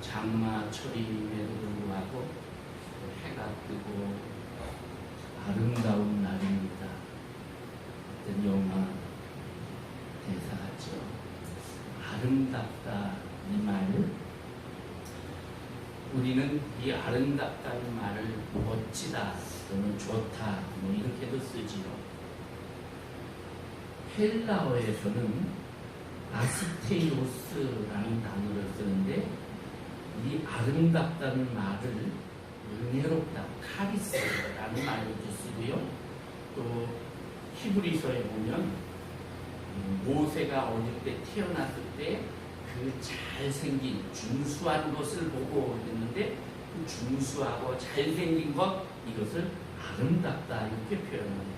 장마철임에도 불구하고 해가 뜨고 아름다운 날입니다. 어떤 영화 대사 같죠. 아름답다 이 말을 우리는 이 아름답다는 말을 멋지다 또는 좋다 뭐 이렇게도 쓰지요. 헬라어에서는 아스테이오스라는 단어를 쓰는데 이 아름답다는 말을 은혜롭다, 카리스라는 말로도 쓰고요. 또 히브리서에 보면 모세가 어릴 때 태어났을 때 그 잘생긴 준수한 것을 보고 있는데 그 준수하고 잘생긴 것 이것을 아름답다 이렇게 표현합니다.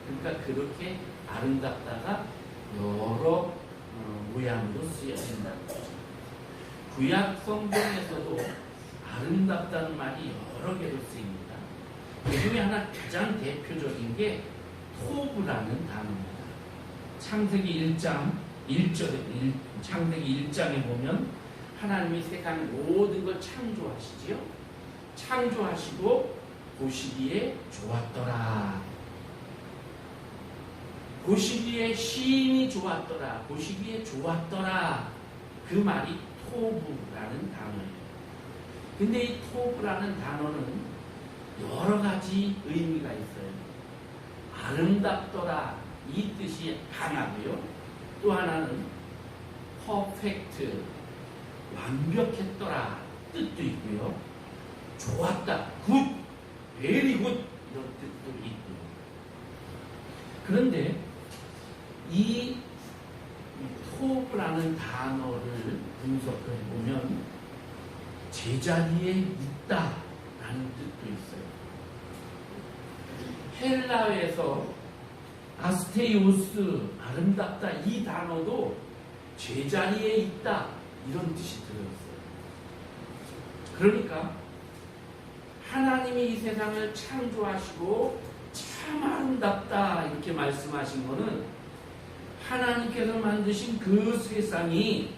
그러니까 그렇게 아름답다가 여러 모양으로 쓰여진다는 거죠. 구약 성경에서도 아름답다는 말이 여러 개로 쓰입니다. 그 중에 하나 가장 대표적인 게 토브라는 단어입니다. 창세기 1장에 보면 하나님이 세상 모든 걸 창조하시지요. 창조하시고 보시기에 좋았더라. 보시기에 시인이 좋았더라. 보시기에 좋았더라. 그 말이 토브라는 단어예요. 근데 이 토브라는 단어는 여러 가지 의미가 있어요. 아름답더라 이 뜻이 하나고요. 또 하나는 퍼펙트 완벽했더라 뜻도 있고요. 좋았다 굿 베리 굿 이런 뜻도 있고요. 그런데 이 토브라는 단어를 분석해 보면 제자리에 있다라는 뜻도 있어요. 헬라어에서 아스테이오스 아름답다 이 단어도 제자리에 있다 이런 뜻이 들어있어요. 그러니까 하나님이 이 세상을 창조하시고 참 아름답다 이렇게 말씀하신 거는 하나님께서 만드신 그 세상이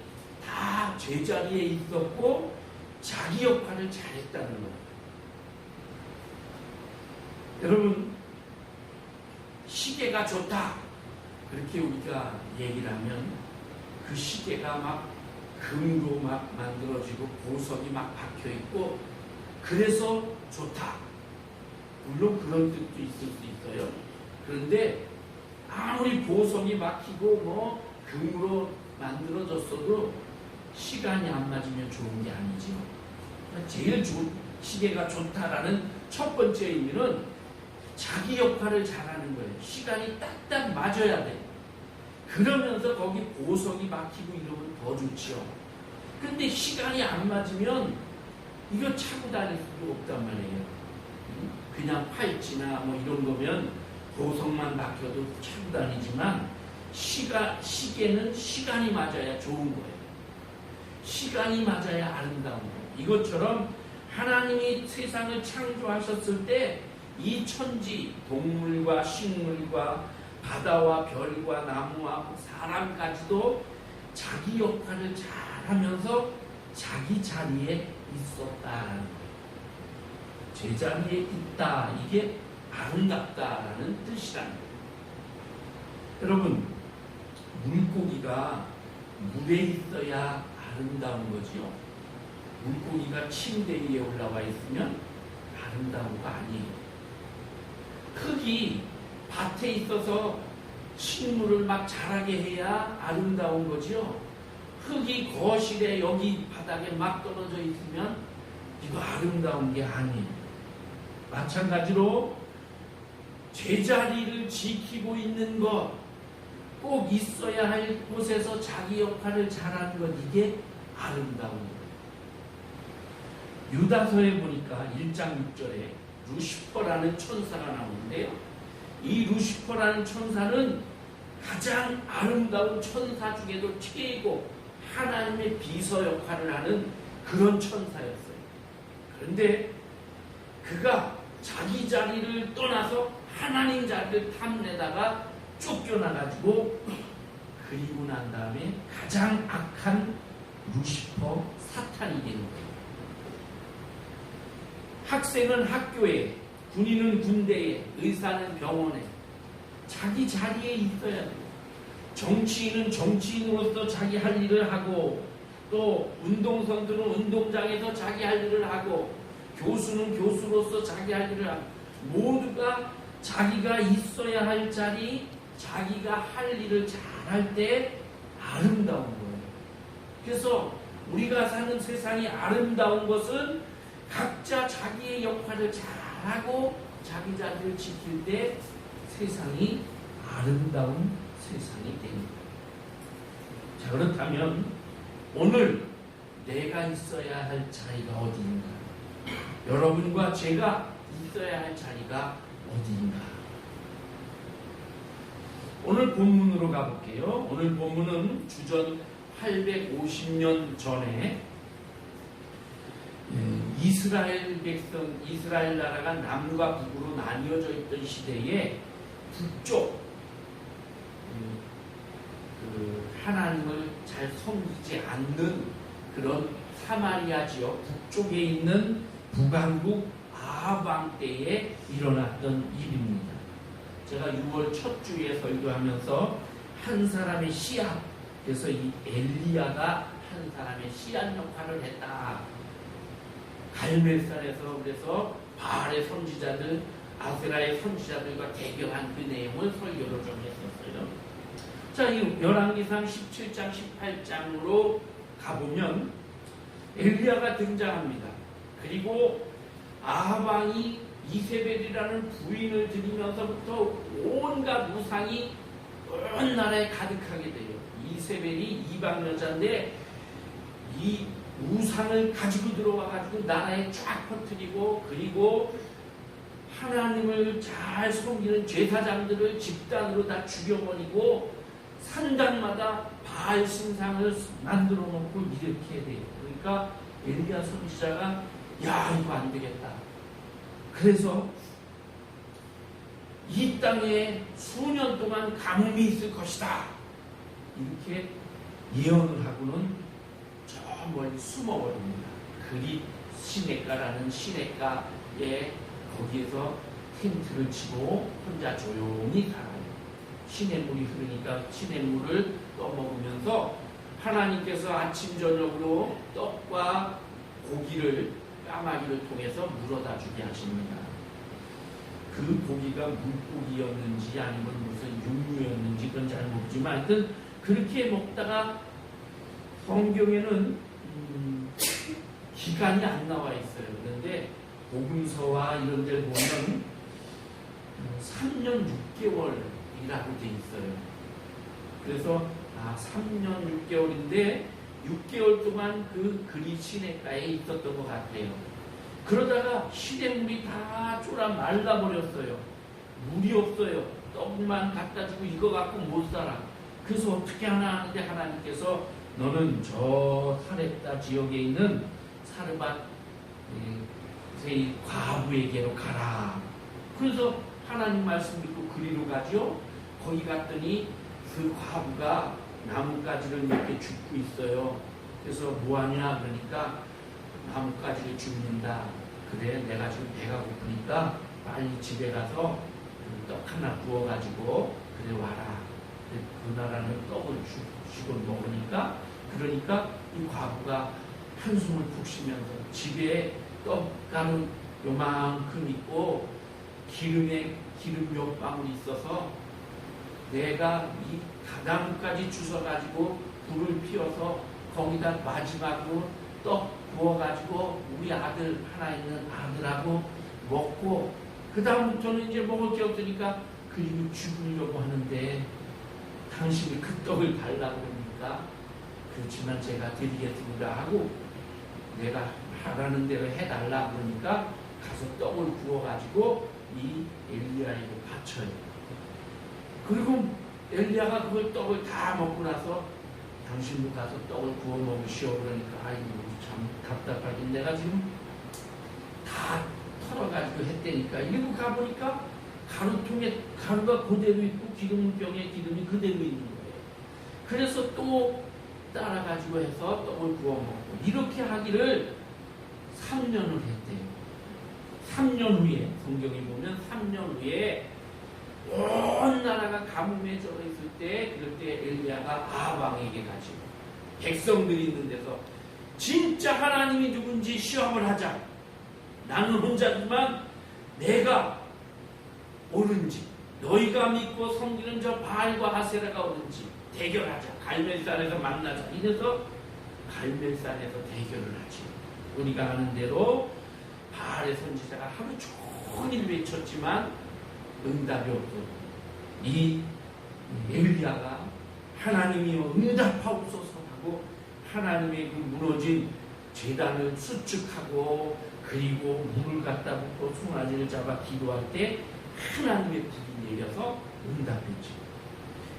다 제자리에 있었고 자기 역할을 잘했다는 거예요. 여러분 시계가 좋다 그렇게 우리가 얘기를 하면 그 시계가 막 금으로 막 만들어지고 보석이 막 박혀있고 그래서 좋다. 물론 그런 뜻도 있을 수 있어요. 그런데 아무리 보석이 막히고 뭐 금으로 만들어졌어도 시간이 안 맞으면 좋은 게 아니죠. 제일 좋은 시계가 좋다라는 첫 번째 의미는 자기 역할을 잘하는 거예요. 시간이 딱딱 맞아야 돼. 그러면서 거기 보석이 막히고 이러면 더 좋죠. 근데 시간이 안 맞으면 이거 차고 다닐 수도 없단 말이에요. 그냥 팔찌나 뭐 이런 거면 보석만 막혀도 차고 다니지만 시계는 시간이 맞아야 좋은 거예요. 시간이 맞아야 아름다운 거예요. 이것처럼 하나님이 세상을 창조하셨을 때 이 천지, 동물과 식물과 바다와 별과 나무와 사람까지도 자기 역할을 잘하면서 자기 자리에 있었다라는 거예요. 제자리에 있다. 이게 아름답다라는 뜻이라는 거예요. 여러분, 물고기가 물에 있어야 아름다운 거지요. 물고기가 침대 위에 올라와 있으면 아름다운 거 아니에요. 흙이 밭에 있어서 식물을 막 자라게 해야 아름다운 거지요. 흙이 거실에 여기 바닥에 막 떨어져 있으면 이거 아름다운 게 아니에요. 마찬가지로 제자리를 지키고 있는 것, 꼭 있어야 할 곳에서 자기 역할을 잘하는 것, 이게 아름다운 거예요. 유다서에 보니까 1장 6절에 루시퍼라는 천사가 나오는데요. 이 루시퍼라는 천사는 가장 아름다운 천사 중에도 최고 하나님의 비서 역할을 하는 그런 천사였어요. 그런데 그가 자기 자리를 떠나서 하나님 자리를 탐내다가 쫓겨나가지고 그리고 난 다음에 가장 악한 루시퍼, 사탄이 되는 거예요. 학생은 학교에, 군인은 군대에, 의사는 병원에 자기 자리에 있어야 돼요. 정치인은 정치인으로서 자기 할 일을 하고, 또 운동선수는 운동장에서 자기 할 일을 하고, 교수는 교수로서 자기 할 일을 하고, 모두가 자기가 있어야 할 자리, 자기가 할 일을 잘할 때 아름다운 거예요. 그래서 우리가 사는 세상이 아름다운 것은 각자 자기의 역할을 잘하고 자기 자리를 지킬 때 세상이 아름다운 세상이 됩니다. 자, 그렇다면 오늘 내가 있어야 할 자리가 어디인가? 여러분과 제가 있어야 할 자리가 어디인가? 오늘 본문으로 가볼게요. 오늘 본문은 주전 850년 전에 이스라엘 백성, 이스라엘 나라가 남과 북으로 나뉘어져 있던 시대에 북쪽 하나님을 잘 섬기지 않는 그런 사마리아 지역 북쪽에 있는 북왕국 아합 왕 때에 일어났던 일입니다. 제가 6월 첫 주에 설교하면서 한 사람의 씨앗, 그래서 이 엘리야가 한 사람의 씨앗 역할을 했다. 갈멜산에서 그래서 바알의 선지자들, 아세라의 선지자들과 대결한 그 내용을 설교를 좀 했었어요. 자, 이 열왕기상 17장, 18장으로 가보면 엘리야가 등장합니다. 그리고 아합 왕이 이세벨이라는 부인을 들이면서부터 온갖 우상이 온 나라에 가득하게 돼요. 이세벨이 이방 여자인데 이 우상을 가지고 들어와가지고 나라에 쫙 퍼뜨리고, 그리고 하나님을 잘 섬기는 제사장들을 집단으로 다 죽여버리고 산당마다 바알 신상을 만들어 놓고 이렇게 돼요. 그러니까 엘리야 선지자가 야, 이거 안 되겠다. 그래서 이 땅에 수년 동안 가뭄이 있을 것이다. 이렇게 예언을 하고는 저 멀리 숨어버립니다. 그리 시냇가라는 시냇가에 거기에서 텐트를 치고 혼자 조용히 살아요. 시냇물이 흐르니까 시냇물을 떠먹으면서 하나님께서 아침 저녁으로 떡과 고기를 까마귀를 통해서 물어다 주게 하십니다. 그 고기가 물고기였는지 아니면 무슨 육류였는지 그건 잘 모르지만 하여튼 그렇게 먹다가 성경에는 기간이 안 나와 있어요. 그런데 복음서와 이런 데를 보면 3년 6개월이라고 돼 있어요. 그래서 3년 6개월인데 6개월 동안 그 그리 시냇가에 있었던 것 같아요. 그러다가 시냇물이 다 쫄아 말라버렸어요. 물이 없어요. 떡만 갖다 주고 이거 갖고 못 살아. 그래서 어떻게 하나 하는데 하나님께서 너는 저 사렙다 지역에 있는 사르밧 과부에게로 가라. 그래서 하나님 말씀 듣고 그리로 가죠. 거기 갔더니 그 과부가 나뭇가지를 이렇게 줍고 있어요. 그래서 뭐하냐 그러니까 나뭇가지를 줍는다. 그래, 내가 지금 배가 고프니까 빨리 집에 가서 떡 하나 구워가지고 그래 와라. 그 나라는 떡을 주고 먹으니까, 그러니까 이 과부가 한숨을 푹 쉬면서 집에 떡가루 요만큼 있고 기름 몇 방울 있어서 내가 이 나뭇가지 주워가지고 불을 피워서 거기다 마지막으로 떡 구워가지고 우리 아들 하나 있는 아들하고 먹고 그 다음부터는 이제 먹을 게 없으니까 그리고 죽으려고 하는데 당신이 그 떡을 달라고 그러니까 그렇지만 제가 드리겠습니다 하고 내가 하라는 대로 해달라 그러니까 가서 떡을 구워가지고 이 엘리야에게 바쳐요. 그리고 엘리야가 그걸 떡을 다 먹고 나서 당신도 가서 떡을 구워 먹으시오 그러니까 아이고 참 답답하게 내가 지금 다 털어가지고 했다니까. 이러고 가보니까 가루통에 가루가 그대로 있고 기름병에 기름이 그대로 있는 거예요. 그래서 또 따라가지고 해서 떡을 구워 먹고 이렇게 하기를 3년을 했대요. 3년 후에 성경에 보면 3년 후에 온 나라가 가뭄에 젖어 있을 때 그럴 때 엘리야가 아합왕에게 가지고 백성들이 있는 데서 진짜 하나님이 누군지 시험을 하자. 나는 혼자지만 내가 옳은지 너희가 믿고 섬기는 저 바알과 아세라가 옳은지 대결하자. 갈멜산에서 만나자. 이래서 갈멜산에서 대결을 하지. 우리가 아는 대로 바알의 선지자가 하루 종일 외쳤지만 응답이 없었고 이 엘리야가 하나님이여 응답하옵소서 하고 하나님의 그 무너진 제단을 수축하고 그리고 물을 갖다 붓고 송아지를 잡아 기도할 때 하나님의 불이 내려서 응답했죠.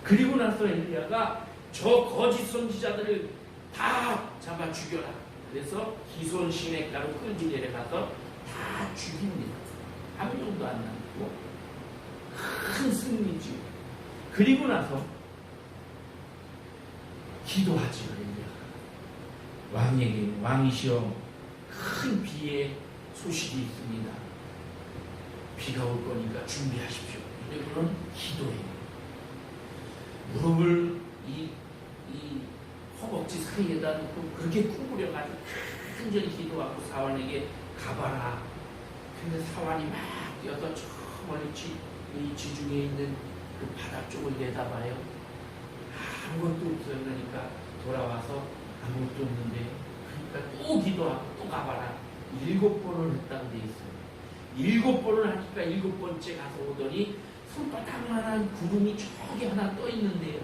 그리고 나서 엘리야가 저 거짓 선지자들을 다 잡아 죽여라. 그래서 기손 시냇가로 끌고 내려가서 다 죽입니다. 한 명도 안 남고 큰 승리지. 그리고 나서 기도하지. 왕에게 왕이시여 큰 비의 소식이 있습니다. 비가 올 거니까 준비하십시오. 이런 기도해요. 무릎을 이 허벅지 사이에다 놓고 그렇게 구부려가지고 간절히 기도하고 사환에게 가봐라. 근데 사환이 막 뛰어서 저 멀리 이 지중해 있는 그 바다 쪽을 내다봐요. 아무것도 없어요. 그러니까 돌아와서 아무것도 없는데 그러니까 또 기도하고 또 가봐라. 7번을 했다고 돼 있어요. 7번을 하니까 7번째 가서 오더니 손바닥만한 구름이 저기 하나 떠 있는데요.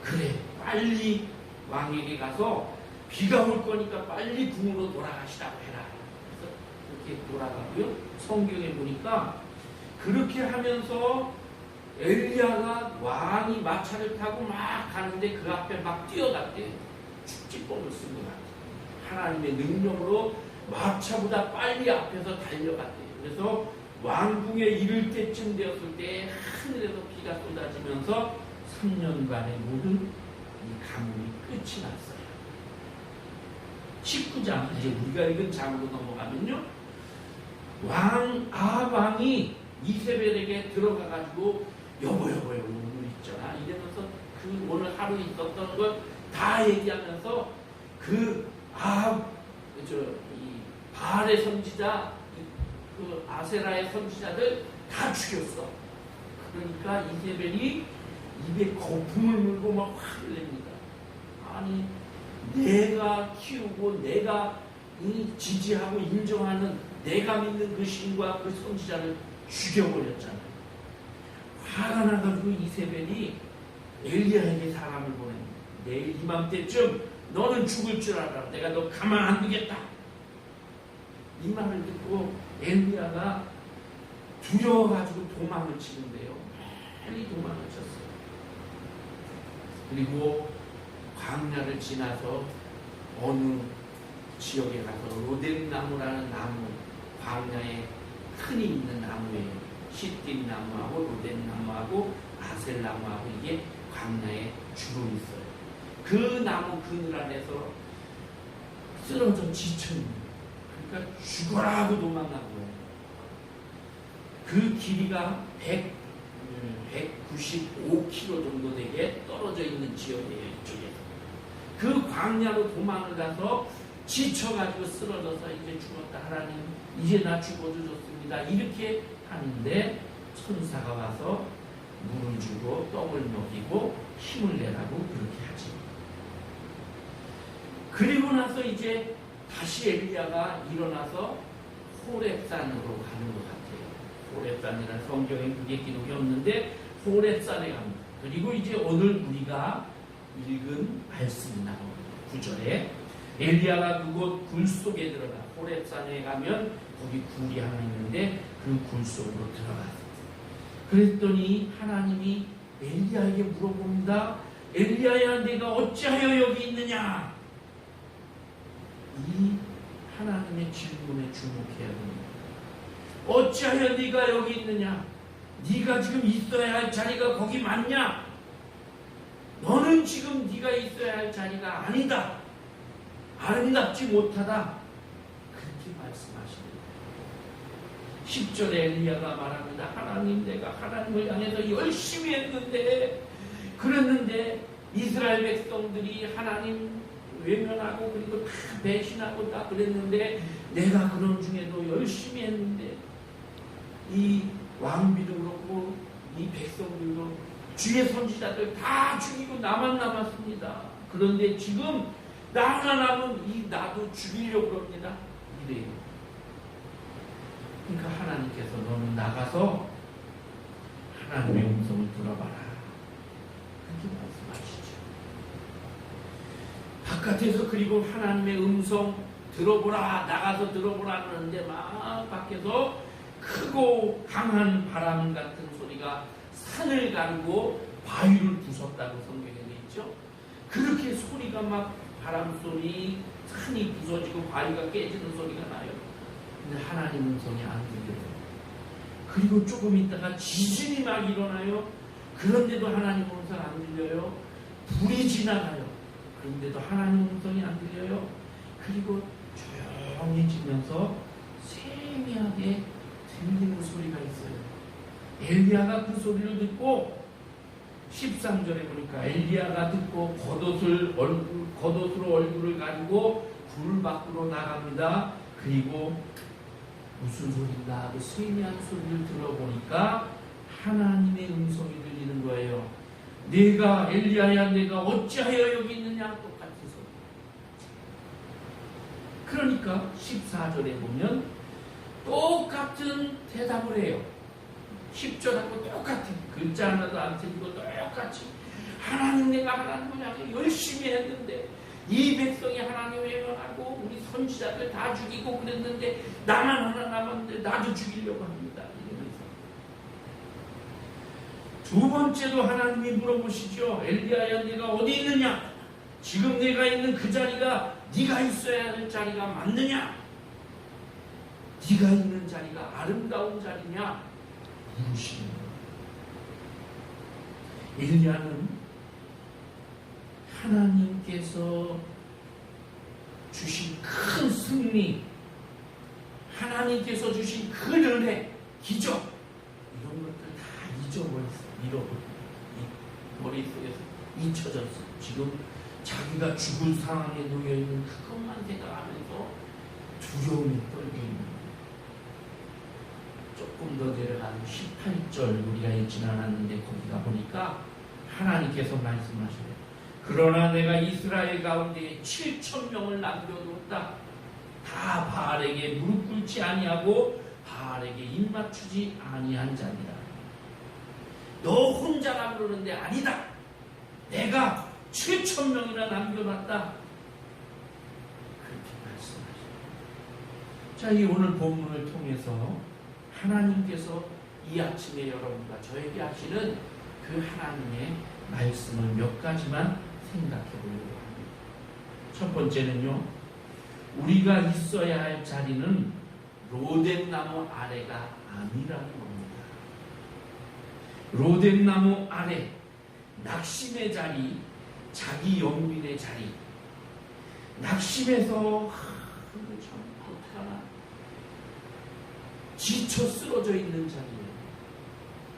그래 빨리 왕에게 가서 비가 올 거니까 빨리 궁으로 돌아가시라고 해라. 그래서 그렇게 돌아가고요. 성경에 보니까 그렇게 하면서 엘리야가 왕이 마차를 타고 막 가는데 그 앞에 막 뛰어갔대요. 축지법을 쓴 것 같아요. 하나님의 능력으로 마차보다 빨리 앞에서 달려갔대요. 그래서 왕궁에 이를 때쯤 되었을 때 하늘에서 비가 쏟아지면서 3년간의 모든 이 가뭄이 끝이 났어요. 19장 이제 우리가 읽은 장으로 넘어가면요. 아합왕이 이세벨에게 들어가가지고 여보 오늘 있잖아 이러면서 그 오늘 하루 있었던 걸 다 얘기하면서 그 이 바알의 선지자 그 아세라의 선지자들 다 죽였어. 그러니까 이세벨이 입에 거품을 물고 막 화를 냅니다. 아니 내가 키우고 내가 지지하고 인정하는 내가 믿는 그 신과 그 선지자를 죽여버렸잖아요. 화가 나가지고 이세벨이 엘리야에게 사람을 보냅니다. 내일 이맘때쯤 너는 죽을 줄 알아. 내가 너 가만 안 두겠다. 이 말을 듣고 엘리야가 두려워가지고 도망을 치는데요. 빨리 도망을 쳤어요. 그리고 광야를 지나서 어느 지역에 가서 로뎀나무라는 나무, 광야에 흔히 있는 나무예요. 시띠 나무하고 로뎀나무하고 아셀나무하고 이게 광야에 주로 있어요. 그 나무 그늘 안에서 쓰러져 지쳐있는, 그러니까 죽어라 하고 도망간 거예요. 그 길이가 195km 정도 되게 떨어져 있는 지역이에요. 이쪽에서. 그 광야로 도망을 가서 지쳐가지고 쓰러져서 이제 죽었다. 하나님 이제 나 죽어도 좋습니다. 이렇게 하는데 천사가 와서 물을 주고 떡을 먹이고 힘을 내라고 그렇게 하지. 그리고 나서 이제 다시 엘리야가 일어나서 호렙산으로 가는 것 같아요. 호렙산이라는 성경에 그게 기록이 없는데 호렙산에 갑니다. 그리고 이제 오늘 우리가 읽은 말씀이 나옵니다. 9절에 엘리야가 그곳 굴 속에 들어가 호렙산에 가면 거기 굴이 하나 있는데 그 굴 속으로 들어갔어요. 그랬더니 하나님이 엘리야에게 물어봅니다. 엘리야야 내가 어찌하여 여기 있느냐? 이 하나님의 질문에 주목해야 합니다. 어찌하여 네가 여기 있느냐? 네가 지금 있어야 할 자리가 거기 맞냐? 너는 지금 네가 있어야 할 자리가 아니다. 아름답지 못하다. 그렇게 말씀하십니다. 10절에 엘리야가 말합니다. 하나님, 내가 하나님을 향해서 열심히 했는데, 그랬는데 이스라엘 백성들이 하나님 외면하고 그리고 다 배신하고 다 그랬는데, 내가 그런 중에도 열심히 했는데 이 왕비도 그렇고 이 백성들도 주의 선지자들 다 죽이고 나만 남았습니다. 그런데 지금 나 하나 남은 이 나도 죽이려고 합니다. 이래요. 그러니까 하나님께서 너는 나가서 하나님의 음성을 들어봐라. 그렇게 말씀하시죠. 바깥에서 그리고 하나님의 음성 들어보라, 나가서 들어보라 하는데 막 밖에서 크고 강한 바람 같은 소리가 산을 가르고 바위를 부쉈다고 성경에 되어 있죠. 그렇게 소리가 막 바람 소리, 산이 부서지고 바위가 깨지는 소리가 나요. 근데 하나님 음성이 안 들려요. 그리고 조금 있다가 지진이 막 일어나요. 그런데도 하나님 음성 안 들려요. 불이 지나가요. 그런데도 하나님 음성이 안 들려요. 그리고 조용해지면서 세미하게 들리는 소리가 있어요. 엘리야가 그 소리를 듣고 13절에 보니까 엘리야가 듣고 겉옷으로 얼굴을 가리고 굴 밖으로 나갑니다. 그리고 무슨 소리인가 하고 세미한 소리를 들어보니까 하나님의 음성이 들리는 거예요. 내가 엘리야야, 내가 어찌하여 여기 있느냐. 똑같은 소리. 그러니까 14절에 보면 똑같은 대답을 해요. 10절하고 똑같은, 글자 하나도 안 틀리고 똑같이 하나님, 내가 하나님을 향해 열심히 했는데 이 백성이 하나님 외면하고 우리 선지자들 다 죽이고 그랬는데 나만 하나 남았는데 나도 죽이려고 합니다. 이러면서 두 번째도 하나님이 물어보시죠. 엘리야야, 네가 어디 있느냐? 지금 내가 있는 그 자리가 네가 있어야 할 자리가 맞느냐? 네가 있는 자리가 아름다운 자리냐? 물으시는 거예요. 엘리야는 하나님께서 주신 큰 승리, 하나님께서 주신 그 은혜, 기적, 이런 것들 다 잊어버렸어요. 머릿속에서 잊혀졌어요. 지금 자기가 죽을 상황에 놓여있는 그것만 생각하면서 두려움에 떨고 있는 거예요. 조금 더 내려가는 18절 우리가 읽진 않았는데 거기가 보니까 하나님께서 말씀하시래요. 그러나 내가 이스라엘 가운데 7,000명을 남겨두었다. 다 바알에게 무릎 꿇지 아니하고 바알에게 입 맞추지 아니한 자니라. 너 혼자라 그러는데 아니다. 내가 7,000명이나 남겨놨다. 그렇게 말씀하시죠. 자, 이 오늘 본문을 통해서 하나님께서 이 아침에 여러분과 저에게 하시는 그 하나님의 말씀을 몇 가지만 생각해 보려고 합니다. 첫 번째는요, 우리가 있어야 할 자리는 로뎀나무 아래가 아니라는 겁니다. 로뎀나무 아래, 낙심의 자리, 자기 영민의 자리, 낙심해서 참 어떡하나 지쳐 쓰러져 있는 자리예요.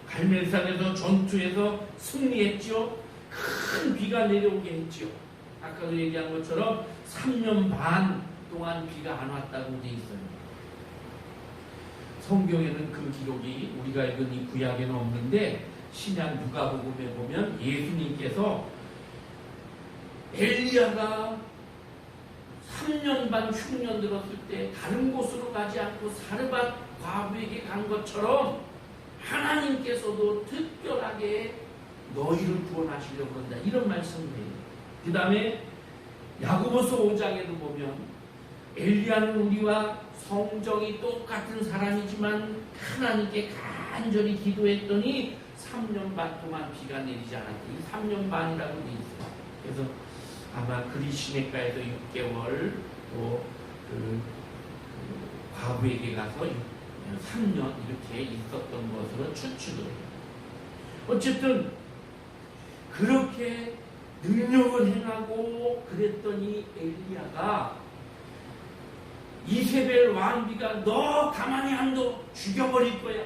갈멜산에서 전투에서 승리했죠. 큰 비가 내려오게 했죠. 아까도 얘기한 것처럼 3년 반 동안 비가 안 왔다고 돼 있어요. 성경에는 그 기록이 우리가 읽은 이 구약에는 없는데 신약 누가복음에 보면 예수님께서 엘리야가 3년 반 흉년 들었을 때 다른 곳으로 가지 않고 사르밧 과부에게 간 것처럼 하나님께서도 특별하게 너희를 구원하시려고 한다. 이런 말씀을 해요. 그 다음에 야고보서 5장에도 보면 엘리야는 우리와 성정이 똑같은 사람이지만 하나님께 간절히 기도했더니 3년 반 동안 비가 내리지 않았다. 이 3년 반이라고 되어 있어요. 그래서 아마 그리시네가에서 6개월 또 과부에게 가서 3년 이렇게 있었던 것으로 추측을 해요. 어쨌든 그렇게 능력을 행하고 그랬더니 엘리야가 이세벨 왕비가 너 가만히 안 둬 죽여버릴 거야.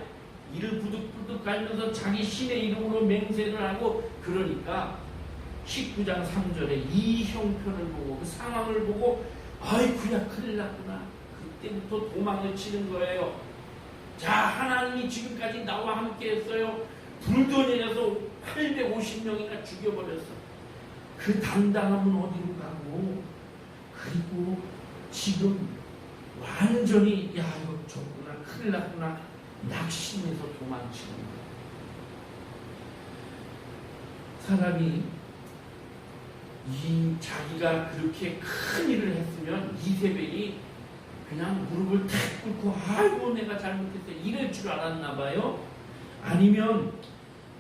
이를 부득부득 갈면서 자기 신의 이름으로 맹세를 하고 그러니까 19장 3절에 이 형편을 보고 그 상황을 보고 아이쿠야 큰일 났구나. 그때부터 도망을 치는 거예요. 자, 하나님이 지금까지 나와 함께 했어요. 불도 내려서 850명이나 죽여버렸어. 그 당당함은 어디로 가고 그리고 지금 완전히 야 이거 저구나 큰일 났구나 낙심해서 도망치는 거예요. 사람이 이 자기가 그렇게 큰 일을 했으면 이세벨이 그냥 무릎을 탁 꿇고 아이고 내가 잘못했어 이럴 줄 알았나 봐요. 아니면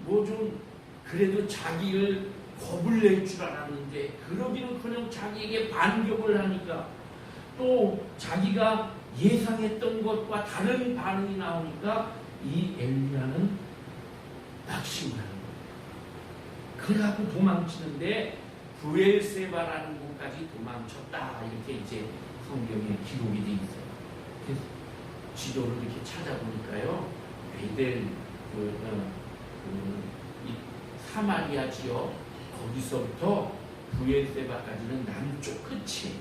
뭐 좀 그래도 자기를 겁을 낼 줄 알았는데 그러기는커녕 자기에게 반격을 하니까 또 자기가 예상했던 것과 다른 반응이 나오니까 이 엘리야는 낙심을 하는 거예요. 그래갖고 도망치는데 브엘세바라는 곳까지 도망쳤다 이렇게 이제 성경에 기록이 되어 있어요. 그래서 지도를 이렇게 찾아보니까요 베델 사마리아 지역 거기서부터 브엘세바까지는 남쪽 끝이에요.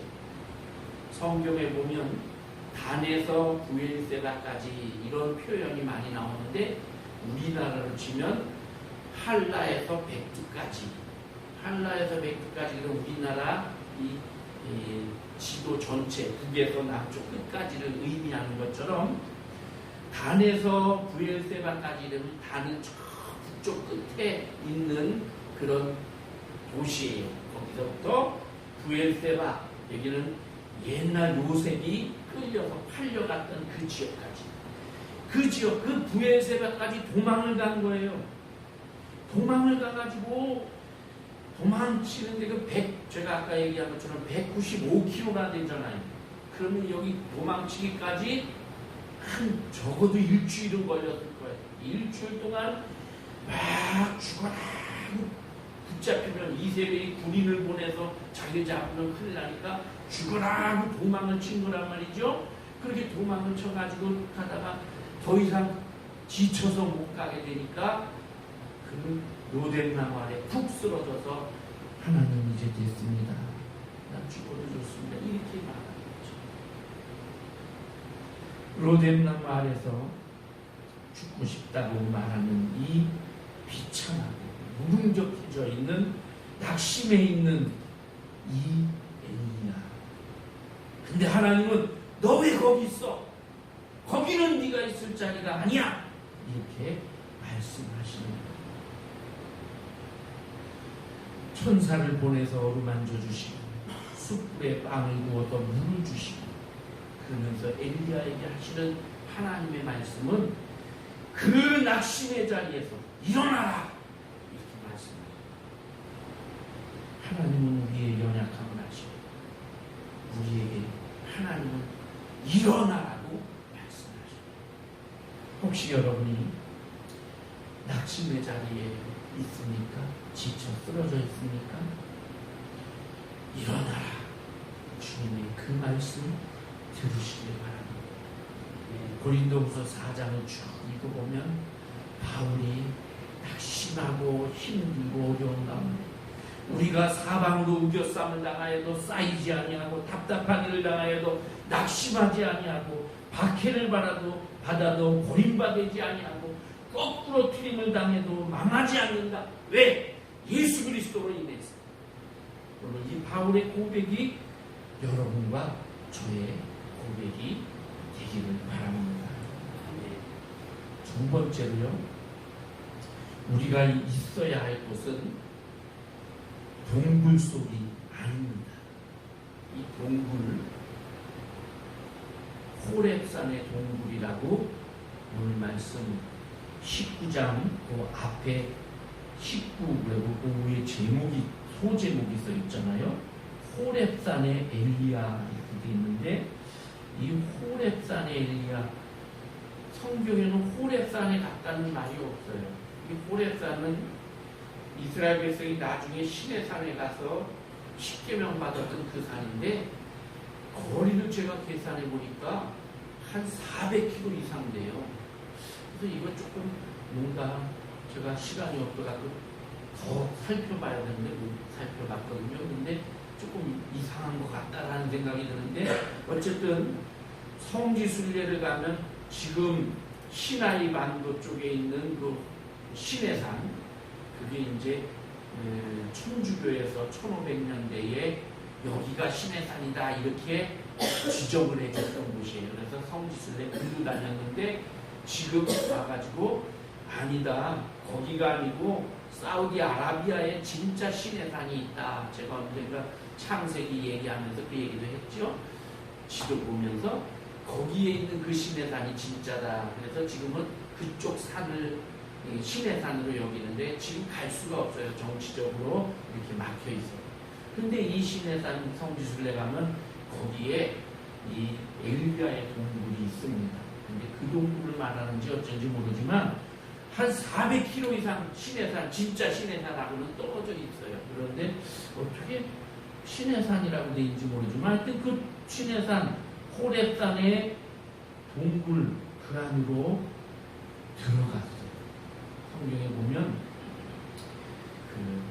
성경에 보면 단에서 브엘세바까지 이런 표현이 많이 나오는데 우리나라로 치면 할라에서 백두까지 그럼 우리나라 이 지도 전체 북에서 남쪽 끝까지를 의미하는 것처럼 단에서 브엘세바까지는 단은 저 북쪽 끝에 있는 그런 도시예요. 거기서부터 브엘세바 여기는 옛날 요셉이 끌려서 팔려갔던 그 지역까지 그 브엘세바까지 도망을 간 거예요. 도망을 가가지고 도망치는데 제가 아까 얘기한 것처럼 195km나 되잖아요. 그러면 여기 도망치기까지 한 적어도 일주일은 걸렸을 거예요. 일주일 동안 막 죽어라 붙잡히면 이세벨이 군인을 보내서 자기를 잡으면 큰일 나니까 죽어라 하고 도망을 친 거란 말이죠. 그렇게 도망을 쳐가지고 가다가 더 이상 지쳐서 못 가게 되니까 그 로뎀나무 아래 푹 쓰러져서 하나님 이제 됐습니다. 난 죽어도 좋습니다. 이렇게 말하는 거죠. 로뎀나무 아래서 죽고 싶다고 말하는 이 비참하고 무능적해져 있는 낙심해 있는 이 엘리야. 근데 하나님은 너 왜 거기 있어? 거기는 네가 있을 자리가 아니야. 이렇게 말씀하시는 거예요. 천사를 보내서 어루만져 주시고 숯불에 빵을 구워서 물을 주시고 그러면서 엘리야에게 하시는 하나님의 말씀은 그 낙심의 자리에서 일어나라 이렇게 말씀합니다. 하나님은 우리의 연약함을 아시고 우리에게 하나님은 일어나라고 말씀하십니다. 혹시 여러분이 낙심의 자리에 있습니까? 지쳐 쓰러져 있습니까? 일어나라. 주님의 그 말씀 들으시길 바랍니다. 고린도후서 4장을 쭉 읽어보면 바울이 낙심하고 힘들고 어려운 가운데 우리가 사방으로 우겨쌈을 당하여도 쌓이지 아니하고 답답한 일을 당하여도 낙심하지 아니하고 박해를 받아도 고림받지 아니하고 거꾸로 트림을 당해도 망하지 않는다. 왜? 예수 그리스도로 인해서. 오늘 이 바울의 고백이 여러분과 저의 고백이 되기를 바랍니다. 네. 두 번째로요, 우리가 있어야 할 곳은 동굴 속이 아닙니다. 이 동굴, 호렙산의 동굴이라고 오늘 말씀 19장 그 앞에 19 그리고 그 위에 소제목이 써 있잖아요. 호렙산의 엘리야 이렇게 돼 있는데 이 호렙산의 엘리야 성경에는 호렙산에 갔다는 말이 없어요. 이 호렙산은 이스라엘 백성이 나중에 시내 산에 가서 십계명 받았던 그 산인데 거리를 제가 계산해 보니까 한 400km 이상 돼요. 그래서 이거 조금 뭔가 제가 시간이 없어가지고 더 살펴봐야 되는데 못 살펴봤거든요. 근데 조금 이상한 것 같다라는 생각이 드는데 어쨌든 성지순례를 가면 지금 시나이 반도 쪽에 있는 그 시내산, 그게 이제 천주교에서 1500년대에 여기가 시내산이다 이렇게 지정을 해줬던 곳이에요. 그래서 성지순례 글로 다녔는데 지금 와가지고 아니다, 거기가 아니고 사우디아라비아에 진짜 시내산이 있다. 제가 언젠가 창세기 얘기하면서 그 얘기도 했죠. 지도 보면서 거기에 있는 그 시내산이 진짜다. 그래서 지금은 그쪽 산을 시내산으로 여기는데 지금 갈 수가 없어요. 정치적으로 이렇게 막혀 있어요. 근데 이 시내산 성지순례 가면 거기에 이 엘리야의 동굴이 있습니다. 근데 그 동굴을 말하는지 어쩐지 모르지만 한 400km 이상 시내산, 진짜 시내산하고는 떨어져 있어요. 그런데 어떻게 시내산이라고 돼 있는지 모르지만 하여튼 그 시내산 호렙산의 동굴 그 안으로 들어갔어요. 성경에 보면 그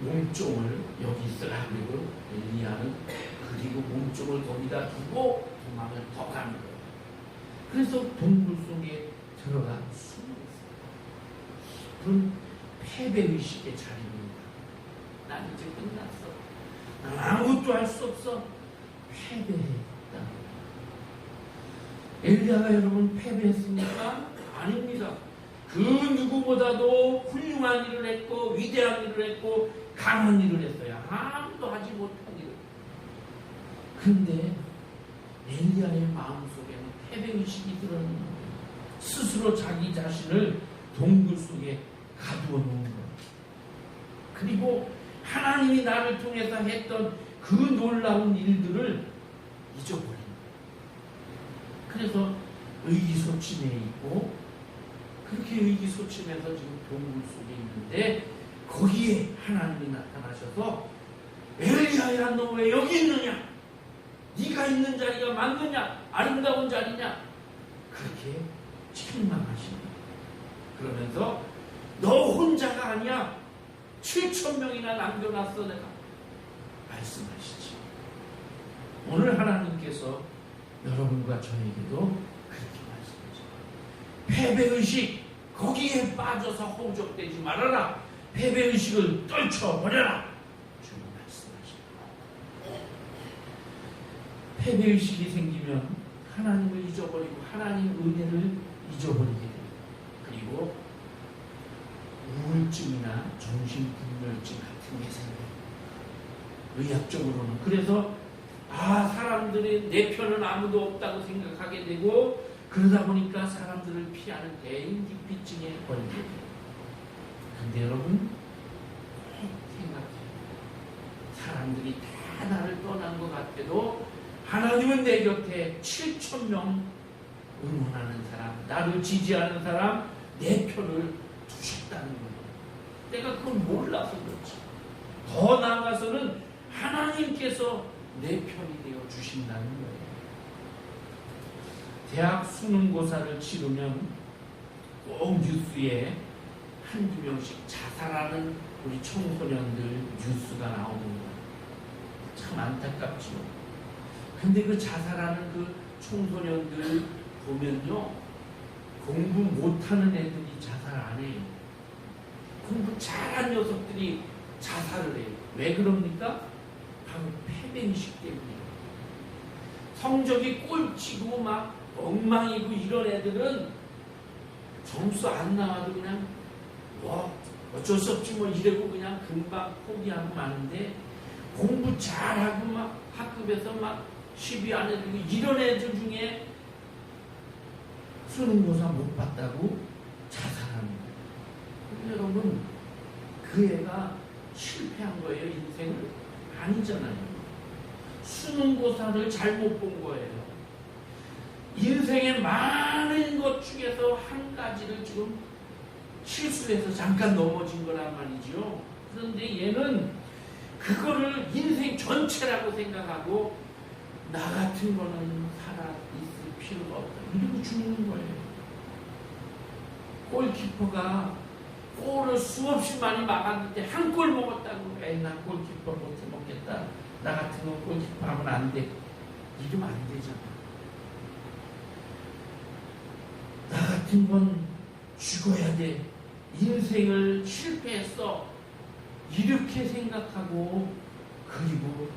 몸종을 여기 있으라 그리고 엘리야는 그리고 몸종을 거기다 두고 도망을 더 가는 거예요. 그래서 동굴 속에 들어가 숨어 있어요. 그런 패배의식의 자리입니다. 난 이제 끝났어. 난 아무것도 할 수 없어. 패배했다. 엘리야가 여러분 패배했습니까? 아닙니다. 그 누구보다도 훌륭한 일을 했고 위대한 일을 했고 강한 일을 했어요. 아무도 하지 못한 일을. 그런데 엘리야의 마음속에는 패배의식이 들어있는 거예요. 스스로 자기 자신을 동굴 속에 가두어 놓은 거예요. 그리고 하나님이 나를 통해서 했던 그 놀라운 일들을 잊어버린 거예요. 그래서 의기소침해 있고 그렇게 의기소침해서 지금 동굴 속에 있는데 거기에 하나님이 나타나셔서 엘리야야 너 왜 여기 있느냐? 네가 있는 자리가 맞느냐? 아름다운 자리냐? 그렇게 책망하십니다. 그러면서 너 혼자가 아니야. 7,000명이나 남겨놨어 내가. 말씀하시지. 오늘 하나님께서 여러분과 저에게도 그렇게 말씀하십니다. 패배의식 거기에 빠져서 허우적대지 말아라. 패배의식을 떨쳐버려라. 주님 말씀하십니다. 패배의식이 생기면 하나님을 잊어버리고 하나님 은혜를 잊어버리게 됩니다. 그리고 우울증이나 정신분열증 같은 게 생겨요. 의학적으로는. 그래서 사람들이 내 편은 아무도 없다고 생각하게 되고 그러다 보니까 사람들을 피하는 대인기피증에 걸리게 돼요. 근데 여러분 생각해요. 사람들이 다 나를 떠난 것 같아도 하나님은 내 곁에 7,000명 응원하는 사람, 나를 지지하는 사람, 내 편을 두셨다는 거예요. 내가 그걸 몰라서 그렇지. 더 나아가서는 하나님께서 내 편이 되어 주신다는 거예요. 대학 수능고사를 치르면 꼭 뉴스에 한두 명씩 자살하는 우리 청소년들 뉴스가 나오는 거예요. 참 안타깝죠. 근데 그 자살하는 그 청소년들 보면요, 공부 못하는 애들이 자살 안 해요. 공부 잘한 녀석들이 자살을 해요. 왜 그럽니까? 바로 패배의식 때문이에요. 성적이 꼴찌고 막 엉망이고 이런 애들은 점수 안 나와도 그냥 어쩔 수 없지 뭐 이러고 그냥 금방 포기하고 마는데, 공부 잘하고 막 학급에서 막 10위 안에 들고 이런 애들 중에 수능고사 못 봤다고 자살하는 거예요. 근데 여러분, 그 애가 실패한 거예요, 인생을? 아니잖아요. 수능고사를 잘못 본 거예요. 인생의 많은 것 중에서 한 가지를 지금 실수해서 잠깐 넘어진 거란 말이죠. 그런데 얘는 그거를 인생 전체라고 생각하고 나 같은 거는 살아 있을 필요가 없다. 이러고 죽는 거예요. 골키퍼가 골을 수없이 많이 막았는데 한 골 먹었다고 난 골키퍼 못해 먹겠다. 나 같은 건 골키퍼 하면 안 돼. 이러면 안 되잖아. 나 같은 건 죽어야 돼. 인생을 실패했어. 이렇게 생각하고 그리고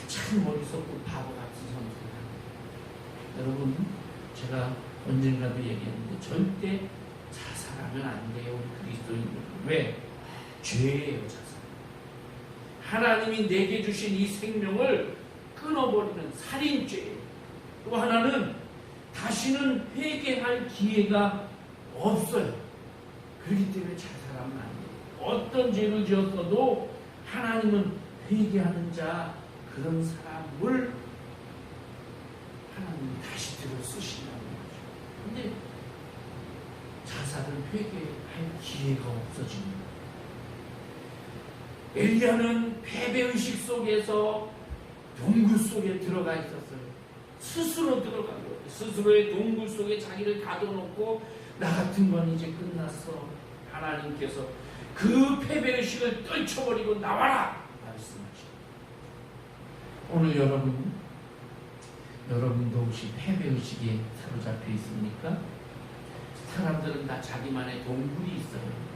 참 머릿속으로 바보 같은 선수다. 여러분 제가 언젠가도 얘기했는데 절대 자살하면 안 돼요. 우리 그리스도인들은. 왜? 죄예요. 자살. 하나님이 내게 주신 이 생명을 끊어버리는 살인죄예요. 또 하나는 다시는 회개할 기회가 없어요. 그렇기 때문에 자살하면 안 돼요. 어떤 죄를 지었어도 하나님은 회개하는 자, 그런 사람을 하나님이 다시 들어 쓰신다는 거죠. 근데 자살을 회개할 기회가 없어집니다. 엘리야는 패배의식 속에서 동굴 속에 들어가 있었어요. 스스로 들어간 거예요. 스스로의 동굴 속에 자기를 가둬놓고 나 같은 건 이제 끝났어. 하나님께서 그 패배의식을 떨쳐버리고 나와라 말씀하시죠. 오늘 여러분도 혹시 패배의식에 사로잡혀 있습니까? 사람들은 다 자기만의 동굴이 있어요.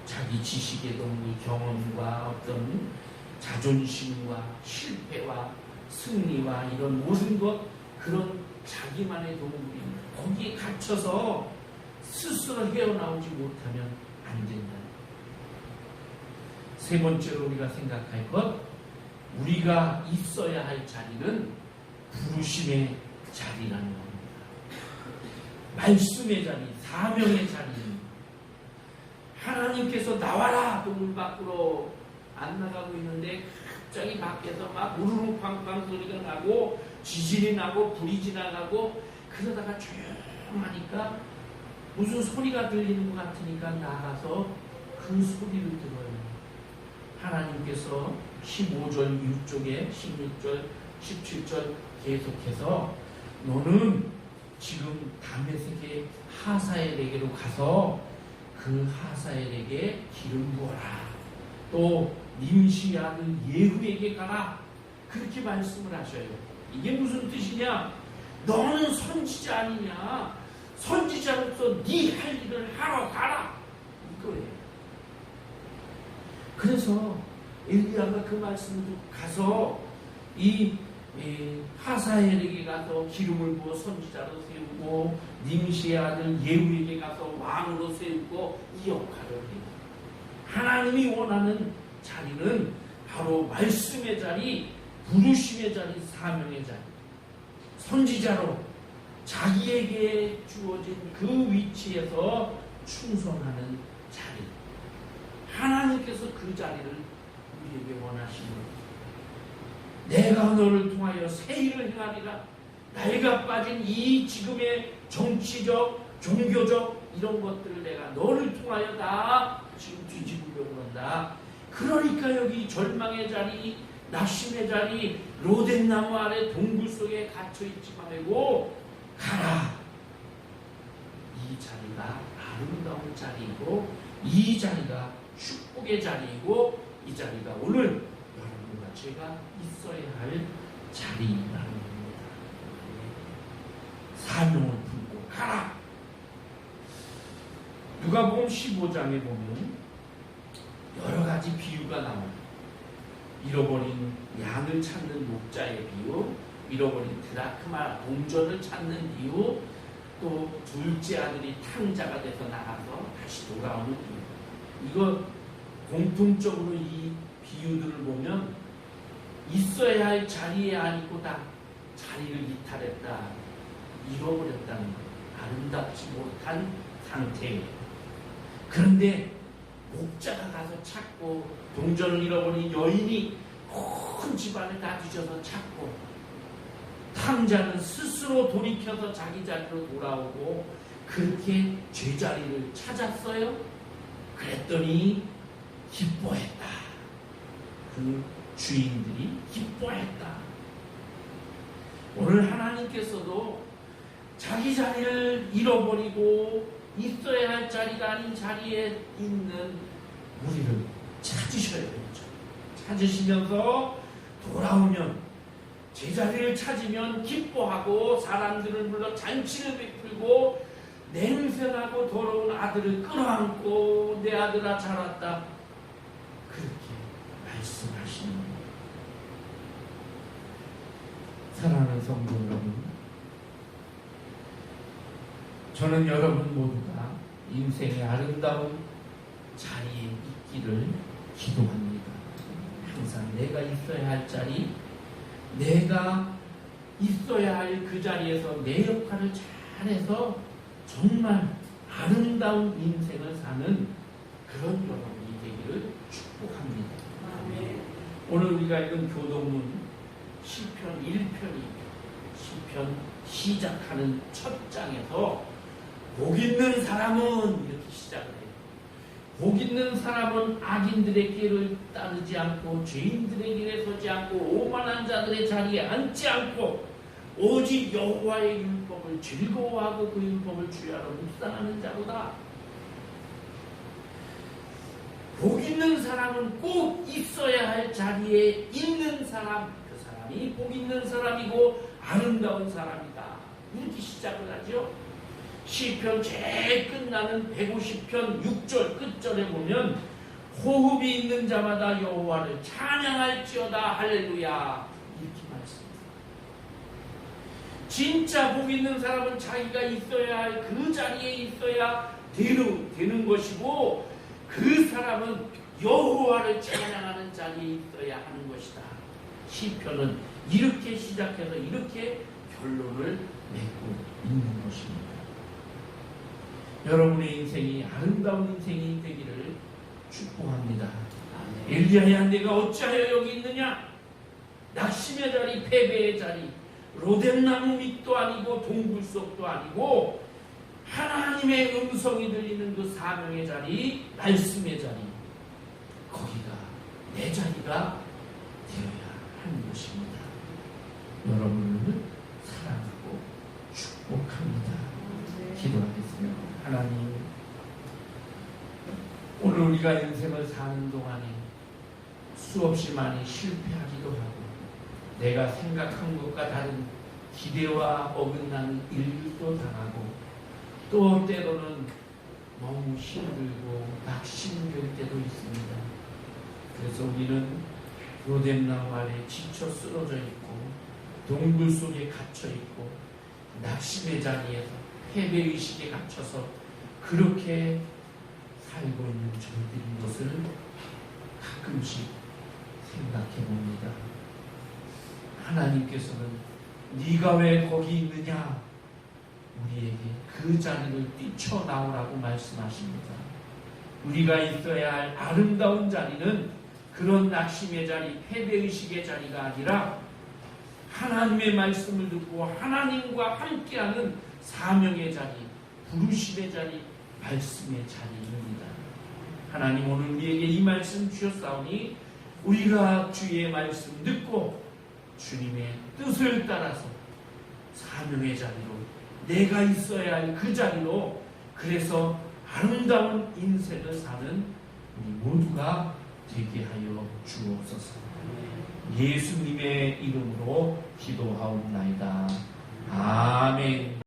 자기 지식의 동굴, 경험과 어떤 자존심과 실패와 승리와 이런 모든 것, 그런 자기만의 동굴입니다. 거기에 갇혀서 스스로 헤어나오지 못하면 안 된다. 세 번째로 우리가 생각할 것, 우리가 있어야 할 자리는 부르심의 자리라는 겁니다. 말씀의 자리, 사명의 자리입니다. 하나님께서 나와라! 동굴 밖으로 안 나가고 있는데 갑자기 밖에서 막 우르르 쾅쾅 소리가 나고 지진이 나고 불이 지나가고 그러다가 조용하니까 무슨 소리가 들리는 것 같으니까 나가서 그 소리를 들어요. 하나님께서 15절 6쪽에 16절 17절 계속해서 너는 지금 다메섹의 하사엘에게로 가서 그 하사엘에게 기름 부어라. 또 님시 아들 예후에게 가라. 그렇게 말씀을 하셔요. 이게 무슨 뜻이냐? 너는 선지자 아니냐? 선지자로서 네 할 일을 하러 가라. 이거예요. 그래서 엘리야가 그 말씀을 가서 이 하사엘에게 가서 기름을 부어 선지자로 세우고 님시의 아들 예후에게 가서 왕으로 세우고 이 역할을 해요. 하나님이 원하는 자리는 바로 말씀의 자리, 부르심의 자리, 사명의 자리. 선지자로 자기에게 주어진 그 위치에서 충성하는 자리. 하나님께서 그 자리를 우리에게 원하시는 내가 너를 통하여 새 일을 행하리라. 나이가 빠진 이 지금의 정치적, 종교적 이런 것들을 내가 너를 통하여 다 지금 뒤집으려고 한다. 그러니까 여기 절망의 자리, 낙심의 자리, 로뎀나무 아래 동굴 속에 갇혀있지 말고 가라. 이 자리가 아름다운 자리이고 이 자리가 축복의 자리이고 이 자리가 오늘 여러분과 제가 있어야 할 자리라는 겁니다. 사명을 품고 가라. 누가복음 15장에 보면 여러 가지 비유가 나옵니다. 잃어버린 양을 찾는 목자의 비유, 잃어버린 드라크마 동전을 찾는 비유, 또 둘째 아들이 탕자가 돼서 나가서 다시 돌아오는 비유. 이거 공통적으로 이 비유들을 보면 있어야 할 자리에 안 있고 다 자리를 이탈했다, 잃어버렸다는 거예요. 아름답지 못한 상태예요. 그런데 목자가 가서 찾고 동전을 잃어버린 여인이 온 집안을 다 뒤져서 찾고 탕자는 스스로 돌이켜서 자기 자리로 돌아오고 그렇게 제자리를 찾았어요. 그랬더니 기뻐했다. 그 주인들이 기뻐했다. 오늘 하나님께서도 자기 자리를 잃어버리고 있어야 할 자리가 아닌 자리에 있는 우리를 찾으셔야 되죠. 찾으시면서 돌아오면, 제자리를 찾으면 기뻐하고 사람들을 불러 잔치를 베풀고 냄새나고 더러운 아들을 끌어안고 내 아들아 잘 왔다, 그렇게 말씀하시는 겁니다. 사랑하는 성도 여러분, 저는 여러분 모두가 인생의 아름다운 자리에 있기를 기도합니다. 항상 내가 있어야 할 자리, 내가 있어야 할 그 자리에서 내 역할을 잘해서 정말 아름다운 인생을 사는 그런 여러분이 되기를 축복합니다. 아멘. 오늘 우리가 읽은 교동문 시편 1편이에요. 시편 시작하는 첫 장에서 복 있는 사람은 이렇게 시작을 해요. 복 있는 사람은 악인들의 길을 따르지 않고 죄인들의 길에 서지 않고 오만한 자들의 자리에 앉지 않고 오직 여호와의 율법을 즐거워하고 그 율법을 주야로 묵상하는 자로다. 복 있는 사람은 꼭 있어야 할 자리에 있는 사람, 그 사람이 복 있는 사람이고 아름다운 사람이다. 이렇게 시작을 하죠. 시편 제일 끝나는 150편 6절 끝절에 보면 호흡이 있는 자마다 여호와를 찬양할지어다 할렐루야, 이렇게 말씀합니다. 진짜 복 있는 사람은 자기가 있어야 할 그 자리에 있어야 되는 것이고, 그 사람은 여호와를 찬양하는 자리에 있어야 하는 것이다. 시편은 이렇게 시작해서 이렇게 결론을 맺고 있는 것입니다. 여러분의 인생이 아름다운 인생이 되기를 축복합니다. 엘리야야, 내가 어찌하여 여기 있느냐? 낙심의 자리, 패배의 자리, 로뎀나무 밑도 아니고 동굴속도 아니고 하나님의 음성이 들리는 그 사명의 자리, 말씀의 자리, 거기가 내 자리가 되어야 하는 것입니다. 여러분을 사랑하고 축복합니다. 기도하겠습니다. 하나님, 오늘 우리가 인생을 사는 동안에 수없이 많이 실패하기도 하고 내가 생각한 것과 다른 기대와 어긋나는 일도 당하고 또 때로는 너무 힘들고 낙심될 때도 있습니다. 그래서 우리는 로뎀나무 아래 지쳐 쓰러져 있고 동굴 속에 갇혀 있고 낙심의 자리에서 패배의식에 갇혀서 그렇게 살고 있는 저희들인 것을 가끔씩 생각해 봅니다. 하나님께서는 네가 왜 거기 있느냐? 우리에게 그 자리를 뛰쳐나오라고 말씀하십니다. 우리가 있어야 할 아름다운 자리는 그런 낙심의 자리, 패배의식의 자리가 아니라 하나님의 말씀을 듣고 하나님과 함께하는 사명의 자리, 부르심의 자리, 말씀의 자리입니다. 하나님, 오늘 우리에게 이 말씀 주셨사오니 우리가 주의 말씀 듣고 주님의 뜻을 따라서 사명의 자리로, 내가 있어야 할 그 자리로, 그래서 아름다운 인생을 사는 우리 모두가 되게 하여 주옵소서. 예수님의 이름으로 기도하옵나이다.